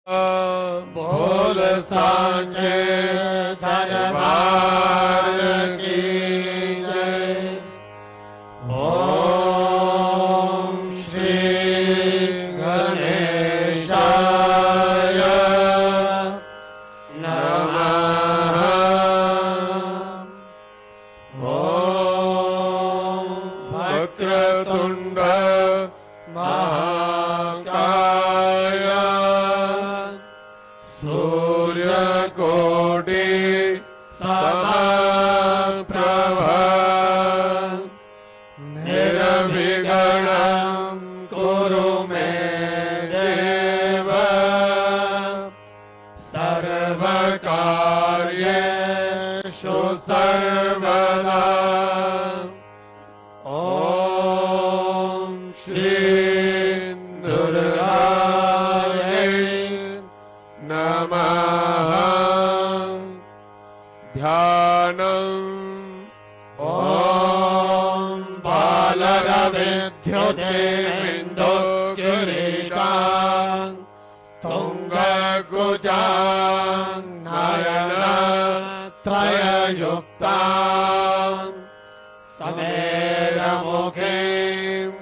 बोल सांचे दरबार की जय। ओम श्री गणेशाय नमः। ओम वक्रतुंड महाकाय सूर्यकोटि समप्रभ निर्विघ्नं कुरु मे देव सर्वकार्येषु सर्वदा। ओम श्री दुर्गायै नमः। ध्यानम्। ओम बालरविद्युते किरीटां तुंगकुचां नयनत्रययुक्तां समेरमुखीं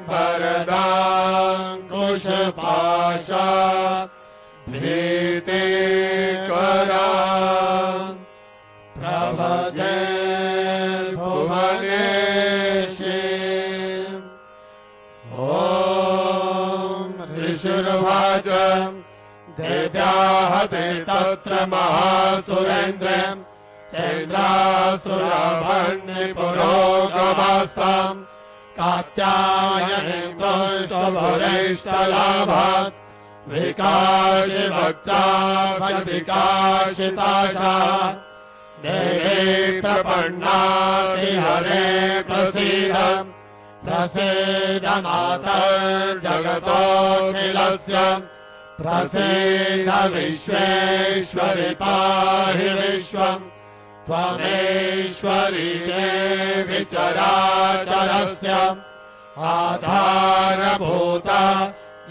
वरदाङ्कुशपाशा भीतिकरां प्रभजे भुवनेशीम्। ॐ ऋषिर्वाचं देव्याहते तत्र महासुरेन्द्रं चैन्द्रासुराभन्निपुरोगमास्तां कात्यायनीं पुष्पभूरिष्ठलाभात् विकाशिभक्ता विकाशिताशा देवी प्रपन्नाति हरे प्रसीद प्रसीद मातर्जगतोऽखिलस्य प्रसीद विश्वेश्वरि पाहि विश्वम् त्वमेश्वरी देवी चराचरस्य आधारभूता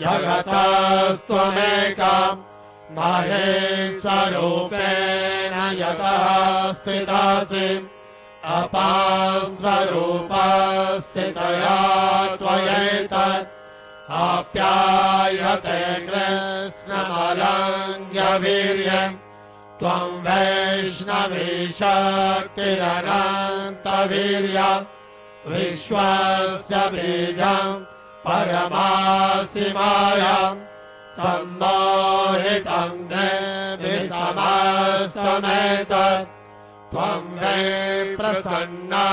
जगतस्त्वमेका महेश्वरूपेण यतः स्थितासि अपास्वरूपस्थितया त्वयैतत् आप्यायते कृष्णमलङ्घ्य वीर्यम् त्वं वैष्णवी शक्तिरनन्तवीर्या विश्वस्य बीजम् परमासि मायाम् सम्मोहितं देवि समस्तमेतत् त्वं मे प्रसन्ना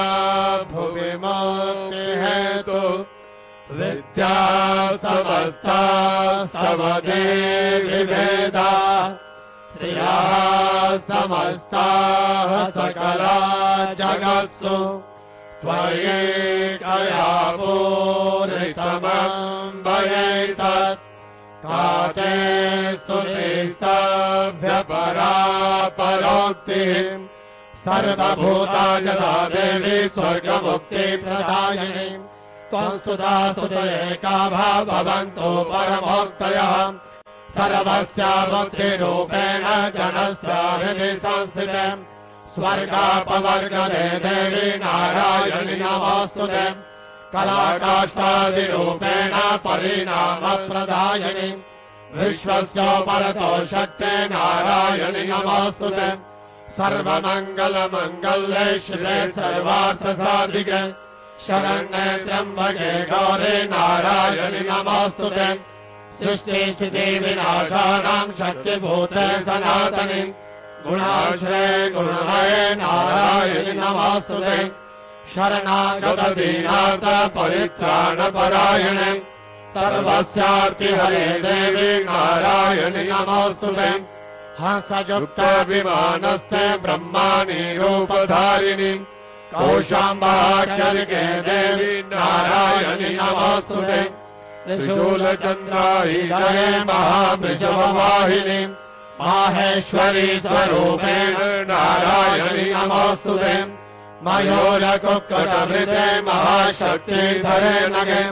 भुवि मुक्तिहेतु विद्या समस्ता समदेवि वेदा श्रियः समस्ताः सकला जगत्सु त्वयैकया पूरितमम्बयैतत् काते स्तुतिस्तभ्यपरा परोक्तिः सर्वभूता यदा देवी स्वर्गमुक्तिप्रदायिनी त्वं स्तुता स्तुतयेका भवन्तो परमोक्तयः सर्वस्य मुक्तिरूपेण जनस्य हृदि संस्थिते स्वर्गापवर्गदे देवी नारायणि नमोऽस्तुते कलाकाष्ठादिरूपेण परिणामप्रदायिनि विश्वस्य परतो शक्ते नारायणि नमोऽस्तुते सर्वमङ्गलमङ्गल्ये शिवे सर्वार्थसाधिके शरण्ये त्र्यम्बके गौरी नारायणि नमोऽस्तुते सृष्टिस्थितिविनाशानां शक्तिभूते सनातनि गुणाश्रये गुणमये नारायणि नमोऽस्तुते शरणागतदीनार्थ परित्राणपरायणे सर्वस्यार्तिहरे देवी नारायणि नमोऽस्तुते हंसयुक्तविमानस्थे ब्रह्माणि रूपधारिणि कौशाम्बाख्यर्के देवी नारायणि नमोऽस्तुते त्रिशूलचन्द्राहिधरे महावृषभवाहिनि माहेश्वरी स्वरूपेण नारायणि नमोऽस्तुते मयूरकुक्कुटभृते महाशक्तिधरे नगे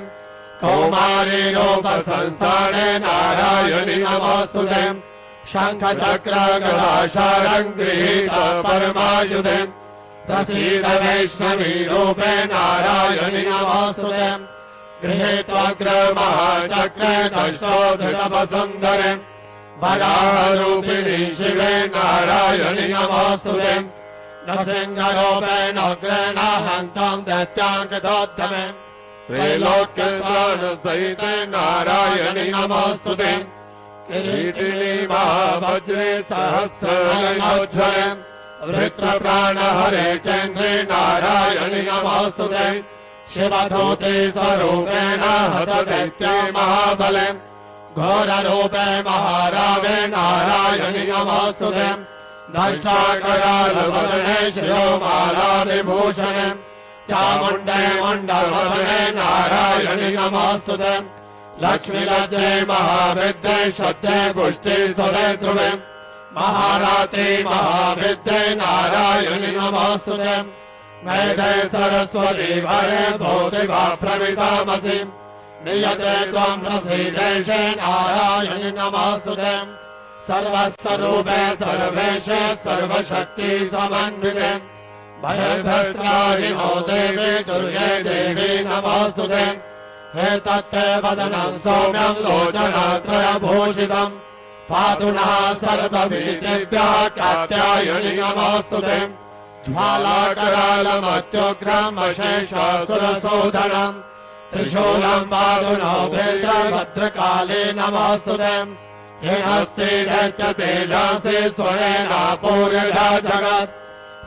कौमारी रूपसंस्थाने नारायणि नमोऽस्तुते शङ्खचक्रगदाशारम् गृहीत परमायुधे प्रसीद वैष्णवी रूपे नारायणि नमोऽस्तुते गृहीत्वाग्रमहाचक्रे दष्टोधृतवसुन्धरे वराहरूपिणी शिवे नारायणि नमोऽस्तुते नृसिंहरूपेण उग्रेण हन्तम् दैत्याङ्कृतोद्यमे त्रैलोक्यसहिते नारायणि नमोऽस्तुते किरीटिनी महावज्रे सहस्रनयनोज्ज्वले वृत्रप्राणहरे चन्द्रे नारायणि नमोऽस्तुते शिवधूते स्वरूपेण हतदैत्ये महाबले घोररूपे महारावे नारायणि नमोऽस्तुते दष्टाकरालवदने शिरोमालाविभूषणे चामुण्डे मुण्डवदने नारायणि नमोऽस्तुते लक्ष्मीलज्जे महाविद्ये श्रद्धे पुष्टे सुरे ध्रुवे महाराते महाविद्ये नारायणि नमोऽस्तुते मेधे सरस्वती भरे भूतिभा प्रवितामसि नियते त्वम् प्रसीदेशे नारायणि नमोऽस्तुते सर्वस्वरूपे सर्वेशे सर्वशक्ति समन्विते भयभद्राणि नो देवी दुर्गे देवी नमोऽस्तुते हे तत्ते वदनम् सौम्यम् लोचनत्रयभूषितम् पातु नः सर्वभीतिभ्यः कात्यायनि नमोऽस्तुते ज्वालाकरालमत्युग्रम् अशेषासुरशोधनम् त्रिशूलम् पातु नो भद्रकाले नमोऽस्तुते हेनस्ते दैत्यतेजसे स्वरेणापूर्यधा जगत्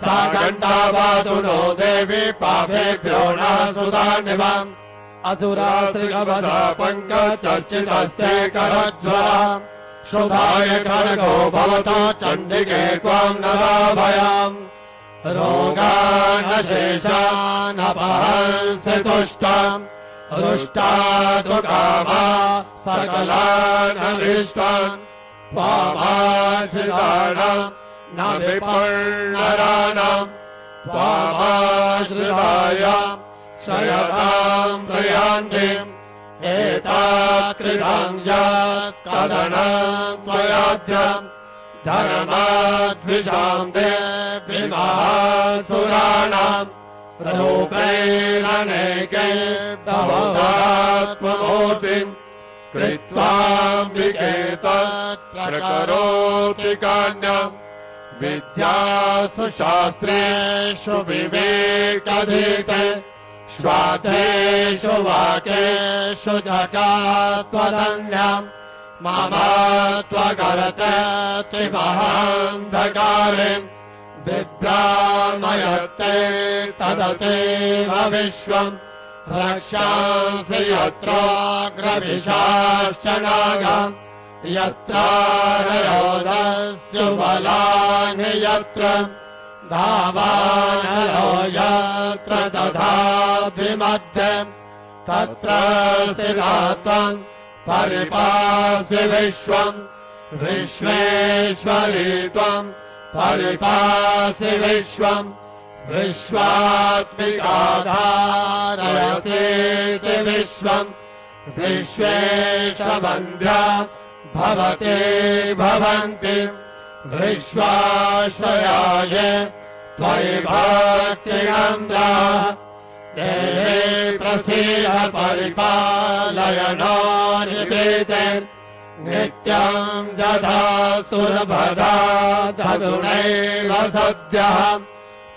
सा घण्टा पातु नो देवी पापेभ्यो नः सुधानिवम् असुरात्रिगवधा पङ्कचर्चितस्ते करज्ज्वला शुभाय खड्गो भवतो चण्डिके त्वाम् नराभयाम् रोगानशेषानपहंसि तुष्टाम् रुष्टादुकामा सकलानभीष्टान् त्वामाश्रितानाम् न विपर्णराणाम् त्वामाश्रिताय क्षयताम् प्रयान्तिम् एताकृताम् यत्कदनम् त्वयाद्यम् धर्माद्विषाम् देवीमहासुराणाम् रूपेणनेके तवोदात्ममूर्तिम् कृत्वाम्बिकेतत्प्रकरोति कान्यम् विद्यासु शास्त्रेषु विवेकधीते श्वातेषु वाकेषु जगात्वदन्यम् मम त्वगरते त्रिमहान्धकारिम् विभ्रामयते तदतेव विश्वम् रक्षांसि यत्राग्रविशाश्च नागम् यत्रारयोधस्य बलानि यत्र धावानलो यत्र दधाभिमध्यम् तत्र स्थितात्वम् परिपासि विश्वम् विश्वेश्वरी त्वम् परिपासि विश्वम् विश्वात्मिकाधारयसेति विश्वम् विश्वेशवन्ध्या भवते भवन्ति विश्वाश्रयाय त्वयि भक्तिनम्रा देहे प्रसीद परिपालयनो निवेदे नित्यम् दधा सुरभदा धनुनैव सद्यः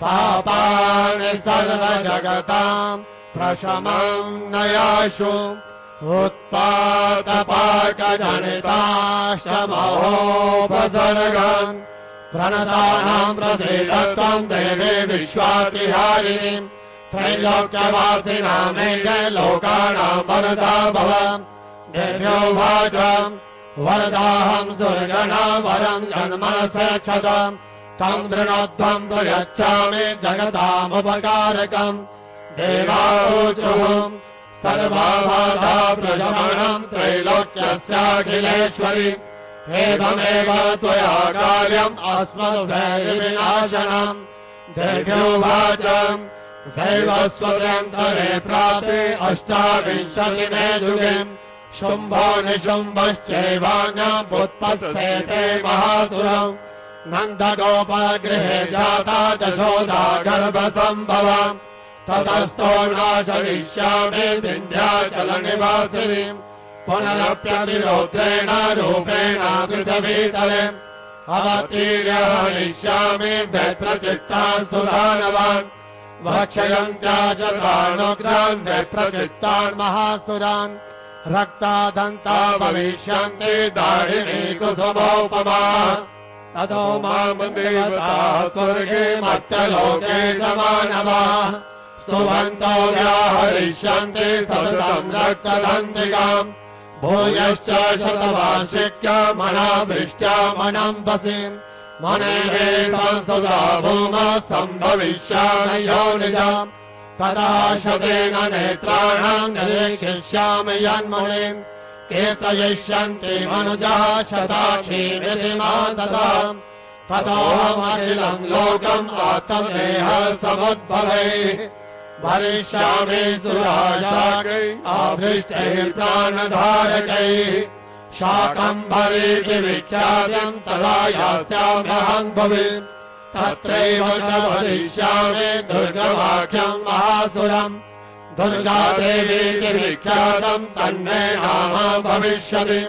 पापानि सर्वजगताम् प्रशमम् नयाशु उत्पातपाकजनिताश्च महोपसर्गम् प्रणतानाम् प्रसीदत्वम् देवे विश्वातिहारिणीम् त्रैलोक्यवासिनामेके लोकानाम् वरदा भव देव्यो वाचम् वरदाहम् दुर्गणा वरम् जन्मनसे क्षतम् तम् वृणोध्वम् प्रयच्छामि जगतामुपकारकम् देवाऊचुः सर्वाबाधा प्रशमनम् त्रैलोक्यस्याखिलेश्वरि एवमेव त्वया कार्यम् अस्मद्वैरिविनाशनम् देव्योवाचम् दैवस्वग्रन्थरे प्राप्ते अष्टाविंशतिमे युगे शुम्भो निशुम्भश्चैवान्यमुत्पत्स्येते महासुरम् नन्दगोपगृहे जाता यशोदा गर्भसम्भवा ततस्तो नाशयिष्यामि विन्ध्याचलनिवासिनीम् पुनरप्यतिरौद्रेण रूपेण पृथिवीतले अवतीर्य हनिष्यामि व्यत्रचित्तान् सुरानवान् भक्षयम् च शतानुग्रान् व्यत्रचित्तान् महासुरान् रक्तादन्ता भविष्यन्ति दारिणी कुसुमोपमा ततो माम् देवताः स्वर्गे मर्त्यलोके समानवाः स्तुवन्तो व्याहरिष्यन्ति सततम् रक्तदन्तिकाम् भूयश्च शतवार्षिक्यमणावृष्ट्यामणम्बसीम् मनेः संस्तुता भूमः सम्भविष्यामि योनिजाम् तदा शतेन नेत्राणाम् निरीक्षिष्यामि यन्मुनिम् कीर्तयिष्यन्ति मनुजः शताक्षीमिति मातताम् ततोऽहमखिलम् लोकम् आत्मनेह समुद्भवैः भरिष्यामि सुराशाकैः आभृष्टैः प्राणधारकैः शाकम्भरीति विख्यातम् तदा यास्याम्यहम् भुवि तत्रैव च भरिष्यामि दुर्गमाख्यम् महासुरम् दुर्गादेवीति विख्यातम् तन्मे नाम भविष्यति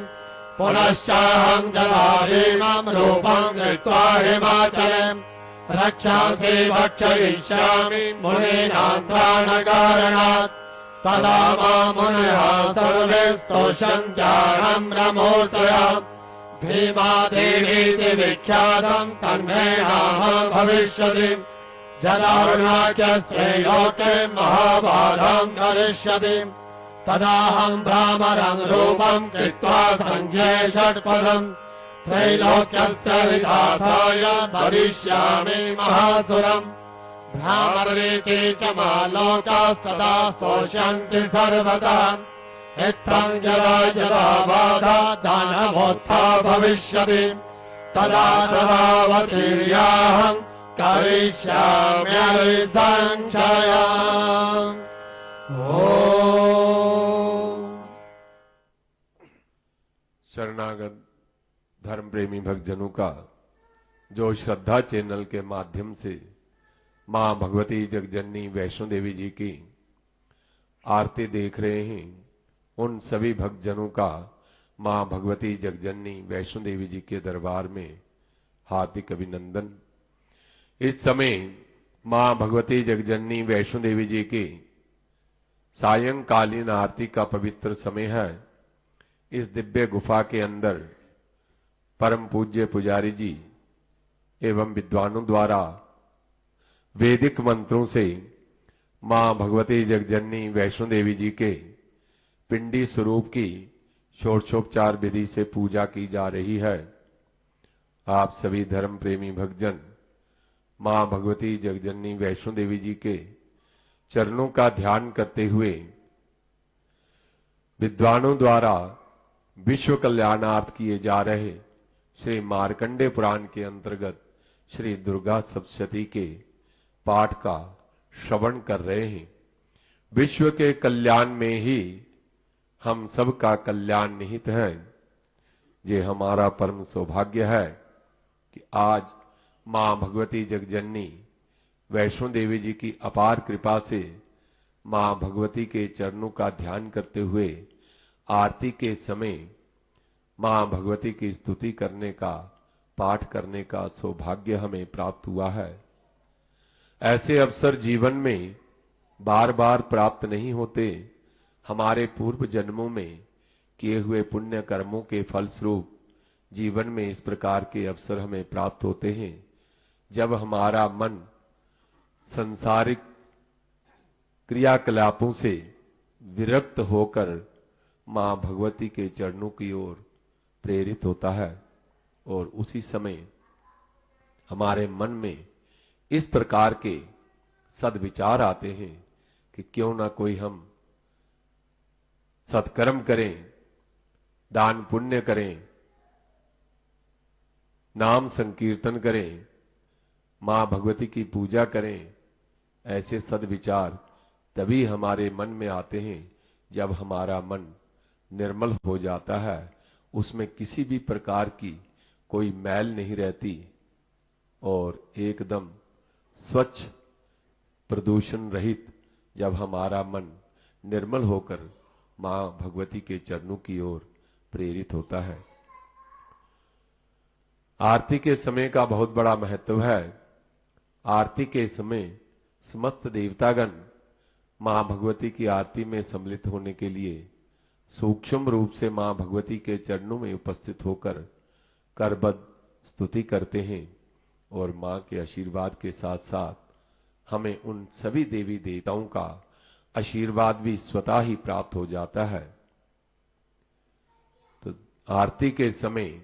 पुनश्चाहम् जलाभीमम् रूपम् कृत्वा हिमाचलम् रक्षांसि भक्षयिष्यामि मुनीनाम् त्राणकारणात् तदा मामुनयः सर्वे स्तोषन्त्याहम् रमूर्तया भीमादेवीति विख्यातम् तन्मे नाम भविष्यति जलारुणाख्यस्त्रे लोके महाबाधम् करिष्यति तदाहम् भ्रामरम् रूपम् कृत्वा सङ्ख्ये षट्पदम् त्रैलोक्यस्य विधाताय भविष्यामि महासुरम् भ्रामरीति च मालोकास्तदा स्तोष्यन्ति सर्वदा इत्थम् यदा यदा बाधा दानवोत्था भविष्यति तदा तदावतीर्याहम् करिष्याम्यसंशयम्। शरणागत धर्म प्रेमी भक्तजनों का जो श्रद्धा चैनल के माध्यम से मां भगवती जगजननी वैष्णो देवी जी की आरती देख रहे हैं, उन सभी भक्तजनों का मां भगवती जगजननी वैष्णो देवी जी के दरबार में हार्दिक अभिनंदन। इस समय मां भगवती जगजननी वैष्णो देवी जी की सायंकालीन आरती का पवित्र समय है। इस दिव्य गुफा के अंदर परम पूज्य पुजारी जी एवं विद्वानों द्वारा वैदिक मंत्रों से मां भगवती जगजननी वैष्णो देवी जी के पिंडी स्वरूप की षोडशोपचार विधि से पूजा की जा रही है। आप सभी धर्म प्रेमी भक्तजन मां भगवती जगजननी वैष्णो देवी जी के चरणों का ध्यान करते हुए विद्वानों द्वारा विश्व कल्याणार्थ किए जा रहे श्री मार्कंडे पुराण के अंतर्गत श्री दुर्गा सप्तशती के पाठ का श्रवण कर रहे हैं। विश्व के कल्याण में ही हम सबका कल्याण निहित है। ये हमारा परम सौभाग्य है कि आज मां भगवती जगजननी वैष्णो देवी जी की अपार कृपा से मां भगवती के चरणों का ध्यान करते हुए आरती के समय मां भगवती की स्तुति करने का, पाठ करने का सौभाग्य हमें प्राप्त हुआ है। ऐसे अवसर जीवन में बार बार प्राप्त नहीं होते। हमारे पूर्व जन्मों में किए हुए पुण्य कर्मों के फलस्वरूप जीवन में इस प्रकार के अवसर हमें प्राप्त होते हैं, जब हमारा मन संसारिक क्रियाकलापों से विरक्त होकर मां भगवती के चरणों की ओर प्रेरित होता है और उसी समय हमारे मन में इस प्रकार के सद्विचार आते हैं कि क्यों ना कोई हम सत्कर्म करें, दान पुण्य करें, नाम संकीर्तन करें, मां भगवती की पूजा करें। ऐसे सद्विचार तभी हमारे मन में आते हैं जब हमारा मन निर्मल हो जाता है, उसमें किसी भी प्रकार की कोई मैल नहीं रहती और एकदम स्वच्छ प्रदूषण रहित जब हमारा मन निर्मल होकर मां भगवती के चरणों की ओर प्रेरित होता है। आरती के समय का बहुत बड़ा महत्व है। आरती के समय समस्त देवतागण मां भगवती की आरती में सम्मिलित होने के लिए सूक्ष्म रूप से मां भगवती के चरणों में उपस्थित होकर करबद्ध स्तुति करते हैं और मां के आशीर्वाद के साथ साथ हमें उन सभी देवी देवताओं का आशीर्वाद भी स्वतः ही प्राप्त हो जाता है। तो आरती के समय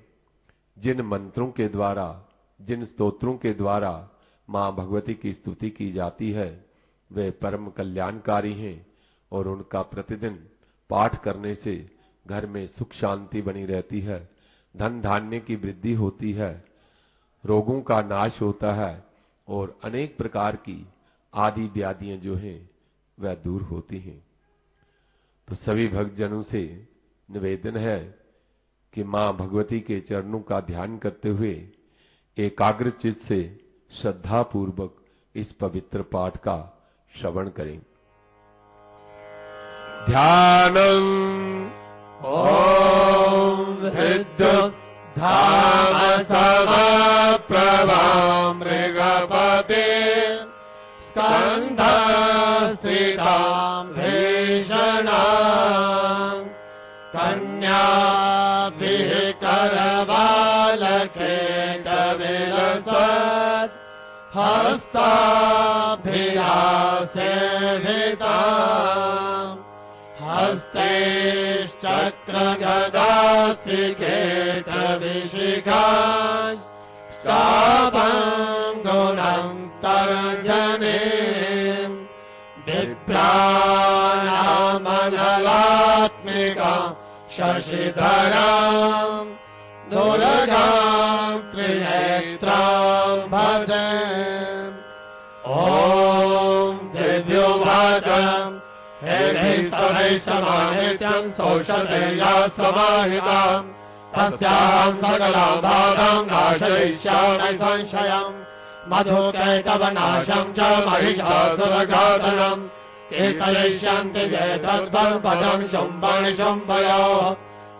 जिन मंत्रों के द्वारा, जिन स्तोत्रों के द्वारा मां भगवती की स्तुति की जाती है वे परम कल्याणकारी हैं और उनका प्रतिदिन पाठ करने से घर में सुख शांति बनी रहती है, धन धान्य की वृद्धि होती है, रोगों का नाश होता है और अनेक प्रकार की आदि व्याधियां जो हैं वह दूर होती हैं। तो सभी भक्तजनों से निवेदन है कि मां भगवती के चरणों का ध्यान करते हुए एकाग्र चित्त से श्रद्धा पूर्वक इस पवित्र पाठ का श्रवण करें। ध्यानम ओम विद्युत धाम समप्रभां मृगपते स्कंध श्रीराम भीषणा कन्याभिः करबालकेटविलसत् हस्ताभिलाषेभिता हस्तैश्चक्रगदास्त्रिकेटविशिखाश्चापङ्गुलं तर्जने बिभ्राणामनलात्मिका शशिधरां दुर्गां त्रिनेत्रां भजे। ॐ दिव्योभाजं समाहित्यं सौषधेया समाहितां तस्यां सकलां बाधां नाशयिष्यामि संशयं मधुकैटवनाशं च महिषासुरघातनं कीर्तयिष्यन्ति ये तद्बलपदं शुम्भणि शुम्भयोः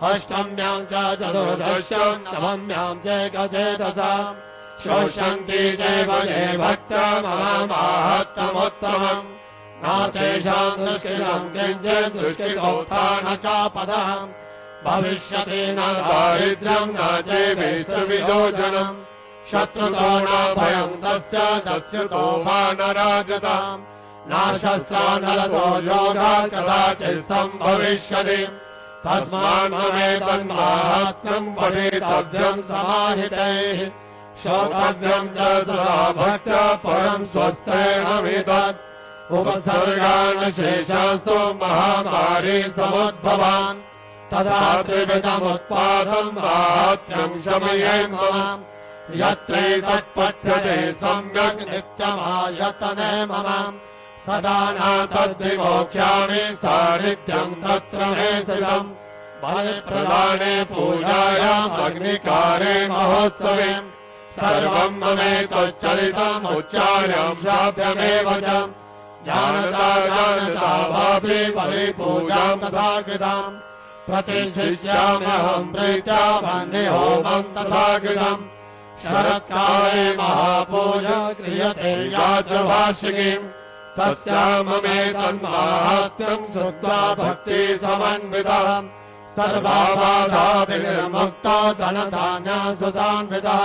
अष्टम्यां च चतुर्दश्यां नवम्यां च एकादशां शोषन्ति चैव ये भक्तमहामाहात्म्योत्तमम् नातेषां दुष्कृतं किञ्चित् दुष्कृतोत्थान चापदः भविष्यति न दारिद्र्यं न चैवेष्टविदोषणम् शत्रुतो न भयं तस्य दस्युतो वा न राजताम् न शस्त्रानलतो योगात् कदाचित् सम्भविष्यति तस्मान्ममेतन्माहात्म्यं पठितव्यं समाहितैः श्रोतव्यं च सदा भक्त्या परं स्वस्तेनमिदत् उपसर्गान् शेषास्तु महामारी समुद्भवान् तदा त्रिविधमुत्पादं माहात्म्यं शमयेन् मम यत्रैतत्पठ्यते सम्यक् नित्यमायतने मम सदा न तद्विमोक्ष्यामि सानिध्यं तत्र मे स्थितम् बलिप्रदाने पूजायाम् अग्निकारे महोत्सवे सर्वं ममेतच्चरितमुच्चार्यं शाभ्यमेव च जानता जानता भावे बलिपूजां तथा कृतां प्रतिष्ठिष्याम्यहं प्रीत्या वह्नि होमं तथा कृतम् शरत्काले महापूजा क्रियते या च वार्षिकीम् तस्याममेतन्माहात्म्यं श्रुत्वा भक्ति समन्विता सर्वाबाधाभिर्मुक्ता धनधान्या सुधान्विता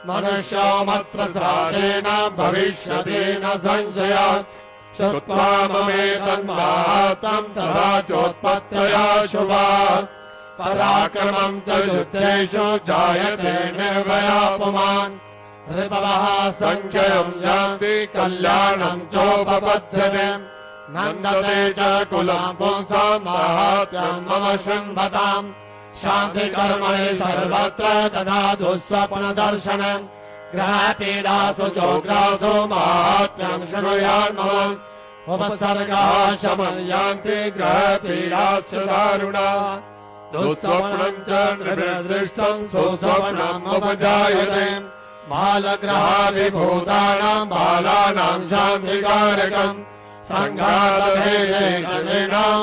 मनुष्यो मत्प्रसादेन भविष्यति न संशयात् श्रुत्वा ममेतन्माहात्म्यं तथा चोत्पत्तया शुभात् पराक्रमं च युद्धेषु जायते निर्भयापुमान् ऋपवः सञ्चयं यान्ति कल्याणं चोपपद्यते नन्दते च कुलं पुंसां माहात्म्यं मम शृण्वताम् शान्तिकर्मणि सर्वत्र तथा दुःस्वप्नदर्शनम् ग्रहपीडासु चोग्रासु माहात्म्यं शृणुयान्मम उपसर्गाः शमं यान्ति ग्रहपीडाश्च दारुणा दुःस्वप्नम् च नृभिर्दृष्टम् सुस्वप्नमुपजायते बालग्रहाभिभूतानाम् बालानाम् शान्तिकारकम् सङ्घातभेदेनाम्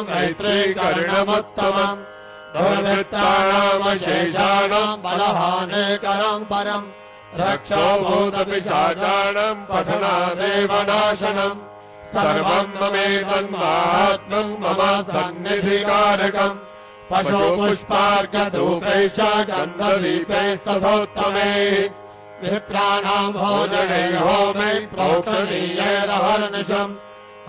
मैत्रीकरणमुत्तमम् दुर्वृत्तानामशेषाणाम् बलहानिकरम् परम् रक्षोभूतपिशाचानाम् पठनादेव नाशनम् सर्वम् ममेतन्माहात्म्यम् मम सन्निधिकारकम् पशुपुष्पार्घधूपैः च गन्धदीपैस्तथोत्तमे विप्राणाम् भोजने होमे प्रोक्षणीयैरहर्निशम्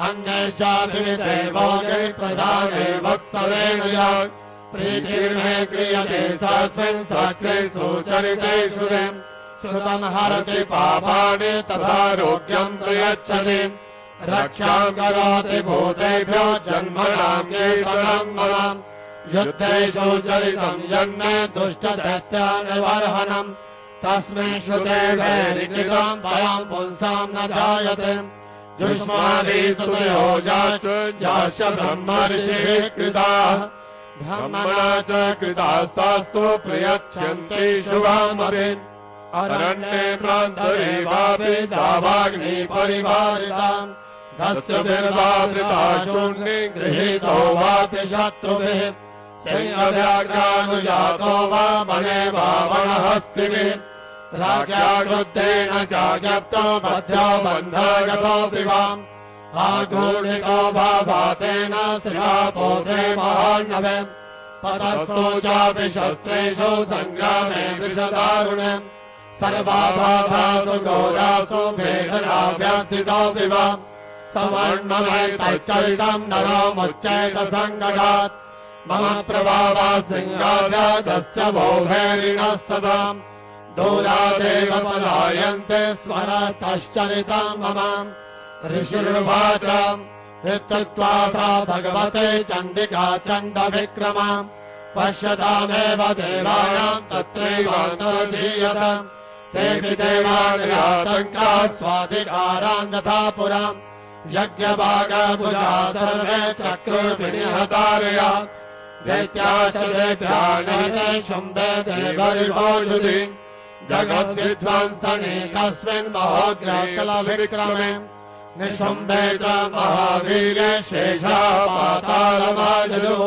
अन्यैश्चाभिविधे भोगे प्रदाने वत्सरेण यात् प्रीतिर्मे क्रियते तस्मिन् सत्रे सुचरिते सुरेम् श्रुतम् हरति पापानि तथारोग्यम् प्रयच्छति रक्षाम् करोति भूतेभ्यो जन्मनाम् येषाम् मनाम् युद्धेषु चरितम् जन्मे दुष्टदैत्यानिवर्हणम् तस्मिन् श्रुते वैरिकृतम् भयम् पुंसाम् न जायते जुष्मादिसुतयो जाश्च ब्रह्मर्षिः कृताः ब्रह्मणा च कृतास्तास्तु प्रयच्छन्ति शुभामपि अरण्ये प्रान्तरे वापि दावाग्निपरिवारिताम् दस्युभिर्वावृता शून्ये गृहीतो वापि शत्रुभिः सिंहव्याघ्रानुजातो वा वने वा वनहस्तिभिः राज्ञा क्रुद्धेन चाज्ञप्तो बद्धो बन्धगतोऽपि वाम् आघूर्णितो भातेन श्रियापोते महार्णवे पतस्थो चापि शस्त्रेषु सङ्ग्रामे दृशदारुणे सर्वाभाभासु घोरासु भेदनाभ्यर्थितोऽपि वाम् समर्णमैतच्चरितम् नरोमुच्चैतसङ्कटात् मम प्रभावा सिंहाभ्यादस्य भोभैरिणस्तताम् दूरादेव पलायन्ते स्मरतश्चरितम् मम ऋषिर्वाच इत्युक्त्वा सा भगवते चण्डिका चण्डविक्रमाम् पश्यतामेव देवानाम् तत्रैवान्तर्धीयत तेऽपि देवानिरातङ्का स्वाधिकारान् तथा पुराम् यज्ञभागभुजा सर्वे चक्रुर्विनिहतारया दैत्याचरेभ्यानिहते शुम्भे देवरिभोषुधि जगद्विध्वंसने कस्मिन् महोग्रकलविक्रमे निशुम्भे च महावीरे शेषाः पातालमाजलुः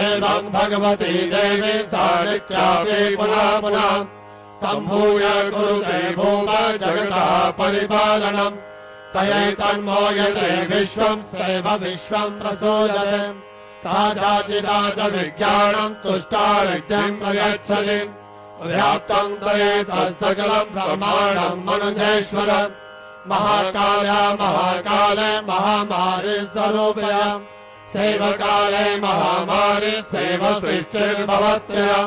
एवम् भगवती देवी सारित्यापि पुनः पुनः सम्भूय कुरुते भूम जगतः परिपालनम् तयैतन्मोयते विश्वम् सैव विश्वम् प्रचोदते ताजाचिराज विज्ञानम् तुष्टाविद्यम् प्रयच्छति व्याप्तम् तयैतत्सकलम् ब्रह्माण्डम् मनुजेश्वर महाकाल्या महाकाले महामारी स्वरूपया सेवकाले महामारी सेव सृष्टिर्भवत्यया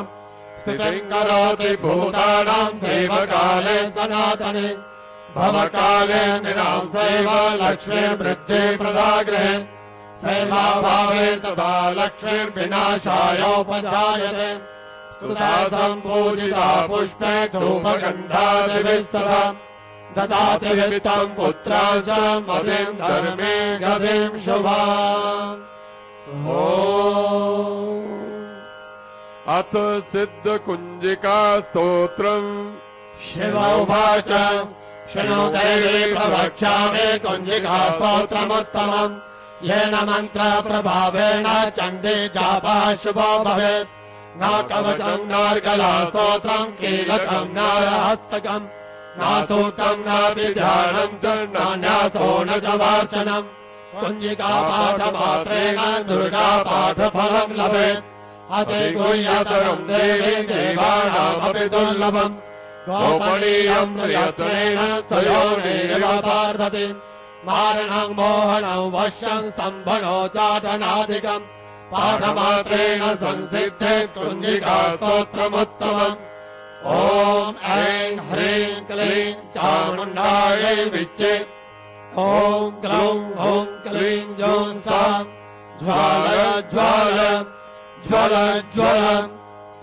स्थितिम् करोति भूतानाम् सेवकाले सनातने भवकाले निराम् सैव लक्ष्मीर्वृद्धि प्रदागृहे सेवाभावे तथा लक्ष्मीर्विनाशायोपजायते स्तुता सम्पूजिता पुष्पे धूपगन्धादिभिस्तथा ददाति वित्तम् पुत्रा च मतिम् धर्मे गतिम् शुभाम् अथ सिद्धकुञ्जिका स्तोत्रम् शिवोवाच शृणु देवी प्रवक्ष्यामि कुञ्जिका स्तोत्रमुत्तमम् येन मन्त्रप्रभावेण चण्डी जापः शुभो भवेत् न कवचम् नार्गला स्तोत्रम् कीलकम् नारहस्तकम् नासूक्तम् नापि ध्यानम् च नान्यासो न च वाचनम् कुञ्जिका पाठमात्रेण दुर्गा पाठफलम् लभेत् अतिगुह्यतरम् देवी देवानामपि दुर्लभम् गोपनीयम् प्रयत्नेन स्वयोनेव पार्वती मारणम् मोहनम् वश्यम् सम्भणो चाटनादिकम् पाठमात्रेण संसिद्धे कुञ्जिका स्तोत्रमुत्तमम् ॐ ऐं ह्रीं क्लीं चामुण्डायै विच्चे ॐ ग्लौं ॐ क्लीं जौं सा ज्वाल ज्वाल ज्वल ज्वल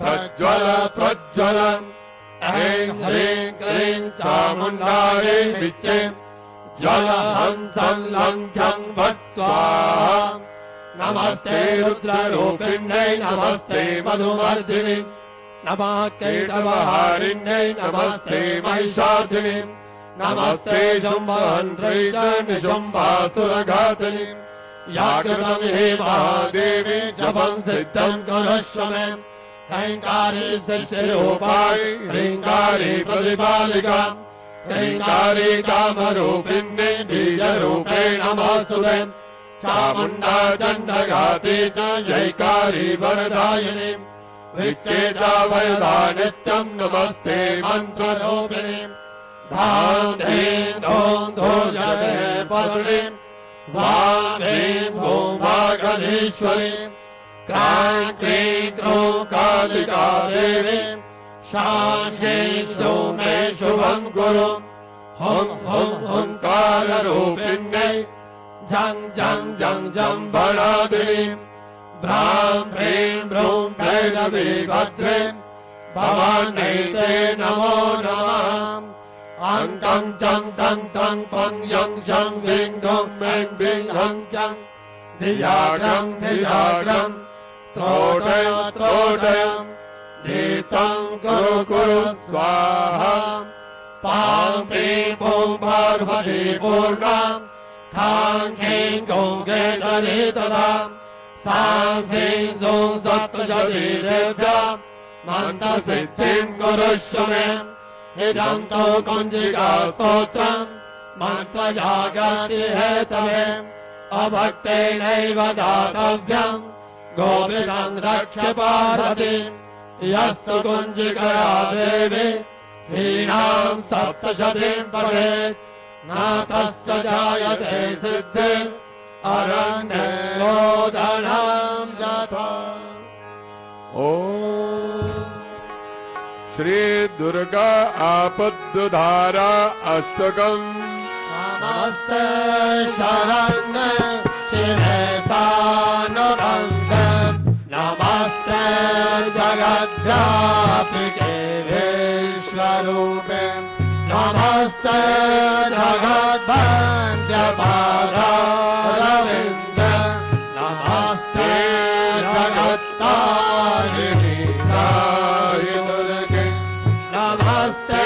प्रज्वल प्रज्वल ऐं ह्रीं क्लीं चामुण्डायै विच्चे ज्वल हं सं लं झं भट् स्वाहा नमस्ते रुद्ररूपिण्यै नमस्ते मधुमर्दिनि नमः केशवहारिण्यै नमस्ते महिषार्दिनि नमस्ते शुम्भहन्त्रै च निशुम्भासुरघातिनि या कृतं हे महादेवी जपं सिद्धं कुरुष्व मे ह्रीङ्कारी सृष्टिरूपाय ह्रीङ्कारी प्रतिपालिका ह्रीङ्कारी कामरूपिण्ये बीजरूपे नमोऽस्तुते चामुण्डा चण्डघाती च जैकारी वरदायिनी विच्चेता वरदा नित्यं नमस्ते मन्त्ररूपिणी धां धीं धूं धूर्जते पत्नी वां ह्रीं भूं भागधीश्वरी क्रां क्रीं क्रूं कालिका देवी शां ह्रीं श्रूं मे शुभं कुरु हुं हुं हुंकाररूपिण्यै झं झं झं झं भणादिनी भ्रां ह्रीं भ्रूं भैरवी भद्रे भवान्यै ते नमो नमः अङ्कं चं तं तं पं यं शं ह्रीं धुं में बिं हं चं धियाग्रं धियाग्रं त्रोटय त्रोटय धीतं कुरु कुरु स्वाहा पां ह्रीं भूं पार्वती पूर्णा थां ह्रीं गौं गेतरी तथा सां ह्रीं धूं सप्तशतीदेव्या मन्त्रसिद्धिं कुरुष्व मे इदं तु कुञ्जिका स्तोत्रम् मन्त्रजागृति हेतवे अभक्तेनैव दातव्यम् गोविदं रक्ष पार्वती यस्तु कुञ्जिकया देवी ह्रीणां सप्तशतीं पठेत् न तस्य जायते सिद्धि अरण्योदनं यथा। श्री दुर्गा आपद्दुधारा अष्टकम् नमस्ते शरण्ये शिवे सानुरङ्गे नमस्ते जगद्व्यापिके विश्वरूपे नमस्ते जगद्वन्द्यपादारविन्दे नमस्ते जगत्तारिणि नमस्ते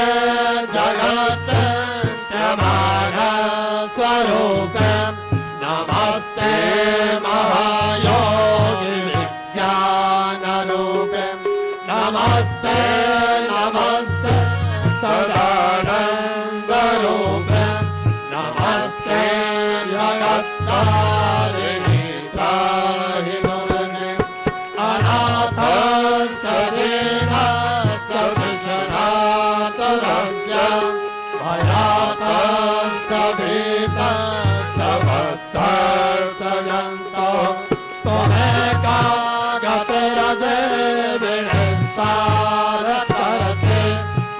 जगत्प्रमाणस्वरूपे नमस्ते महायोगि विज्ञानरूपे नमस्ते नमस्ते सदानन्दरूपे नमस्ते जगत्तारिणि त्राहि दुर्गे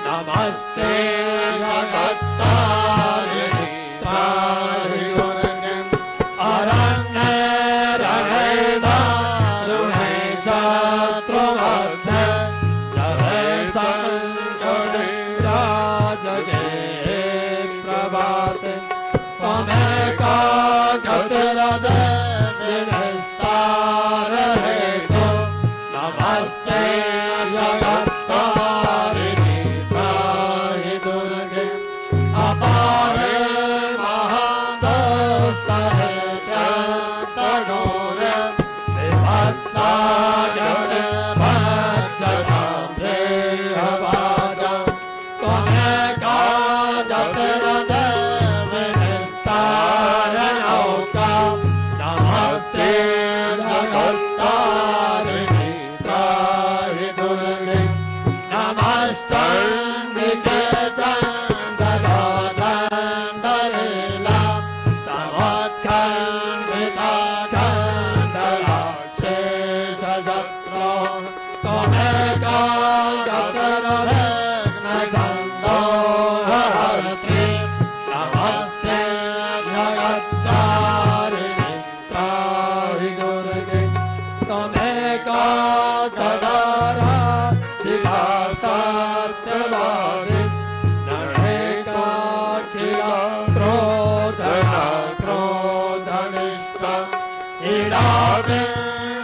नमस्ते जगत्तारिणि त्राहि दुर्गे अरण्ये रणे दारुणे शत्रुमध्ये रवे संकटे राजगे प्रभाते त्वमेका गतिरदे विस्तार हेतु नमस्ते जगत्तारिणि त्राहि दुर्गे अपारे महादोस्तरे तनूरे विभत्ताय भक्तां देहभाजं त्वमेका गतिरदे विस्तारनौका नमस्ते जगत्तारिणि त्राहि दुर्गे नमस्ते चन्द्रदण्डलीला तमोत्खण्डिताखण्डलाक्षेषशत्रो त्वमेका गतरघ्नगन्धो हरति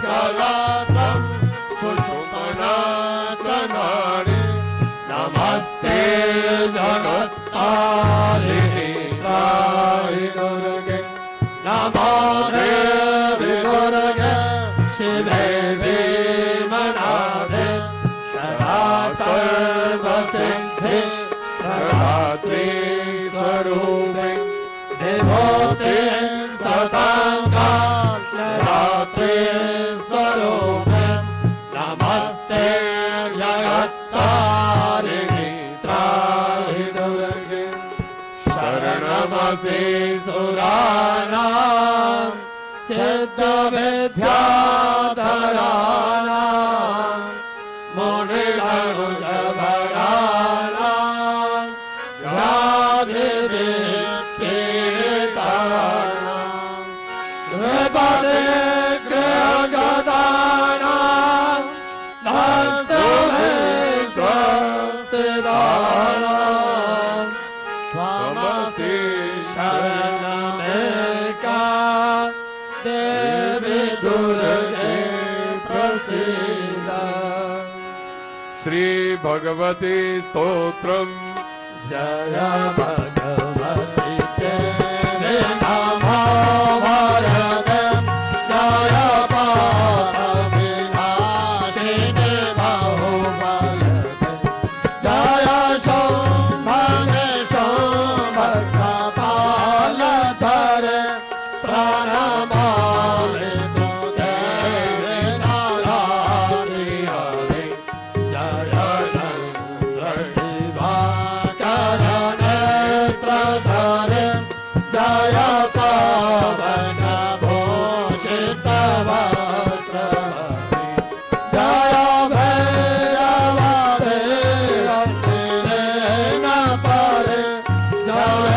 गलातं कुसुमनाशनानि नमस्ते जगत्तारिणि त्राहि दुर्गे नमो देवी दुर्गे शिवे भीमनाथे सदा सर्वसिद्धि प्रदात्री स्वरूपे देवोते सतांगात्रे स्वरूपे नमस्ते जगत्तारिणि त्राहि दुर्गे शरणमपि सुराणां सिद्धविद्याधराणां मुनिगणुजभराणां व्याधिविपीडितानां विपदिग्रहगतानां नस्तुभिस्वस्तिदानां त्वमपि शरणमेका देवी दुर्गे प्रसीद। श्री भगवती स्तोत्रम् जय भगवती ते नमो वरदे जय पापविनाशिने बाहुबलदे जय शोभने शोभकपालधरे प्रणमामि तुते नारायणि हरे जय चन्द्रदिवाकरनेत्रधरे जय पावन भूषित वस्त्रहरे जय भैरवदेवते न परे जय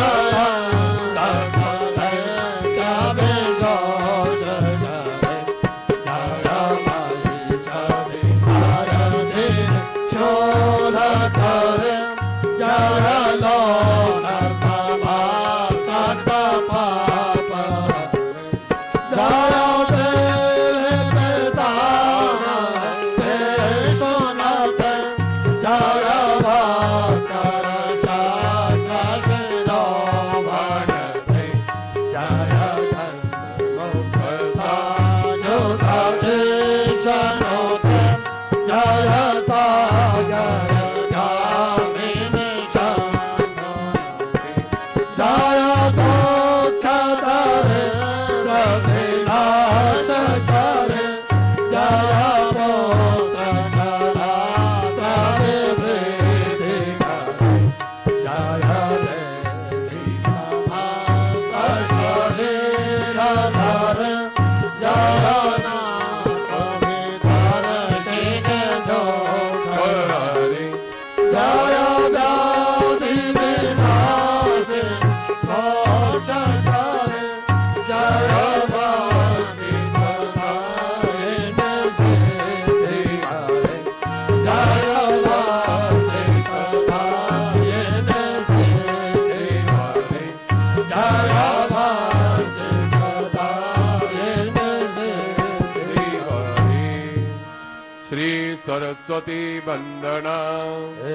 सरस्वती वंदना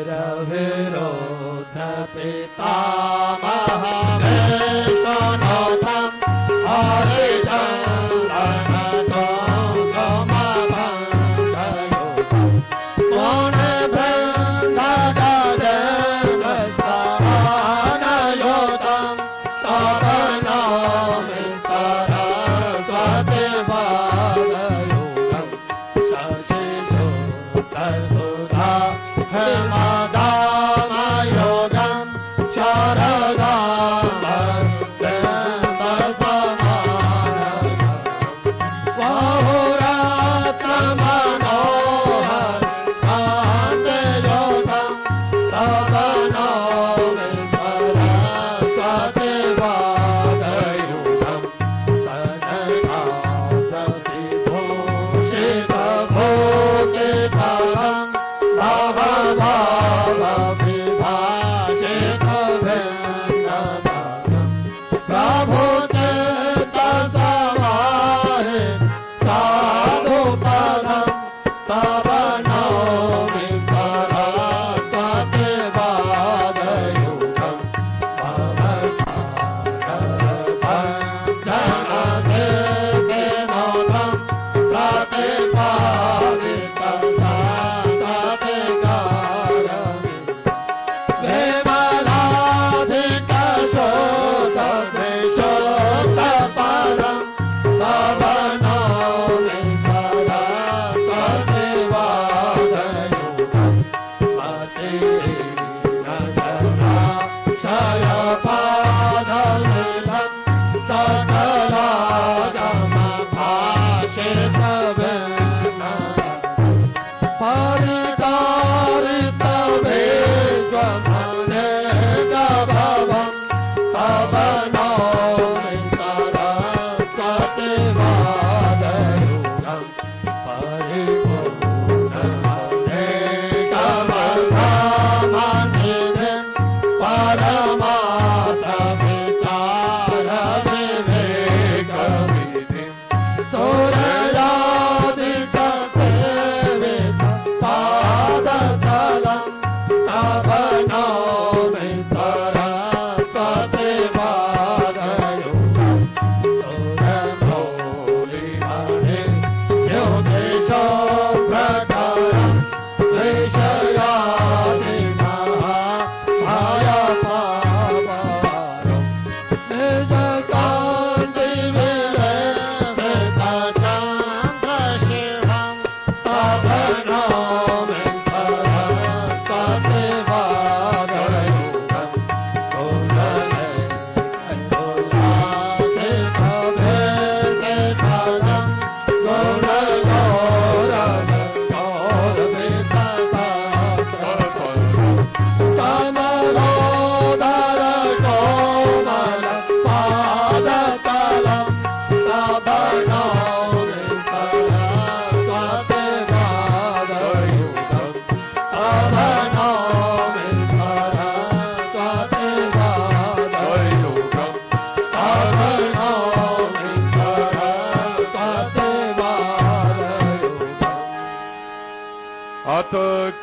रविरोध पितामहमेशनोथं हरिचन्दनतोगमभङ्गयोगं मुनिवृन्दगजेन्द्रसमानयोगं तव नौमि सरस्वतीपादयोगं शशिशोधसुधा हेमदामयोगं शरदामस्तेन्दसमानयोगं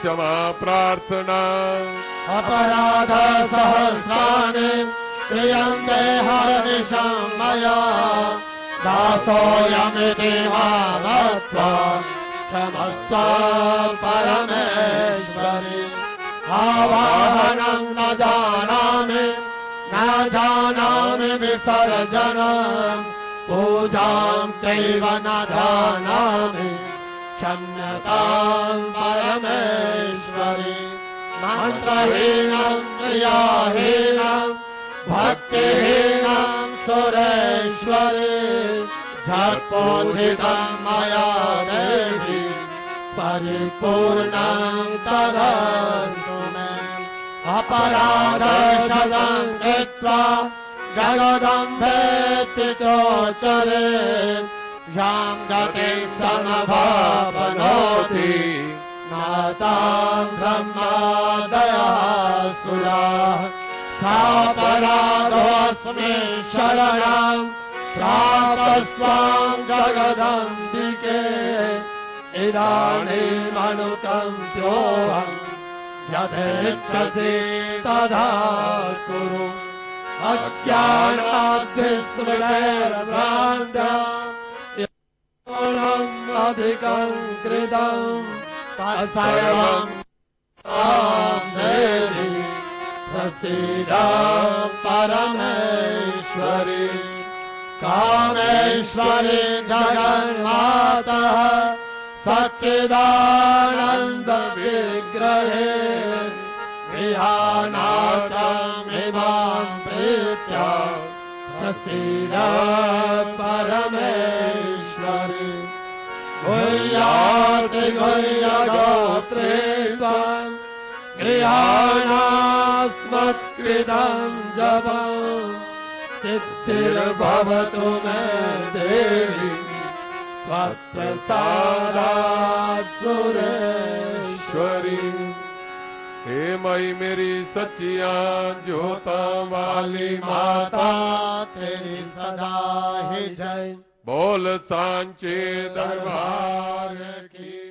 क्षमा प्रार्थना अपराध सहस्राणि क्रियन्ते हरनिशं मया दासोऽयमिति भावत्वा क्षमस्व परमेश्वरि आवाहनं न जानामि विसर्जनं पूजां चैव न जानामि क्षम्यतां परमेश्वरि मंत्रहीनं क्रियाहीनं भक्तिहीनं सुरेश्वरि झट्पोषितं मया देवी परिपूर्णं तदस्तु मे अपराधं कृत्वा जगदम्भेति चोचरे यां गतिं समभावनोति नातां ब्रह्मादयः सुराः सापराधोऽस्मि शरणं प्रापस्त्वां जगदम्बिके इदानीमनुकम्प्योऽहं यथेच्छसि तथा कुरु अज्ञानाद्विस्मृतेर्भ्रान्त्या अधिकं कृतं तत्सर्वं देवी प्रसीद परमेश्वरि कामेश्वरि जगन्मातः सच्चिदानन्द विग्रहे विहानाथमिमां प्रीत्या प्रसीद परमेश्वरि गुह्याति गुह्यगोत्रे त्वं गृहाणास्मत्कृतं जपं सिद्धिर्भवतु मे देवी त्वत्प्रसादात् सुरेश्वरी। हे मई मेरी सच्चिया ज्योता वाली माता तेरी सदा ही जय। बोल सांचे दरबार की।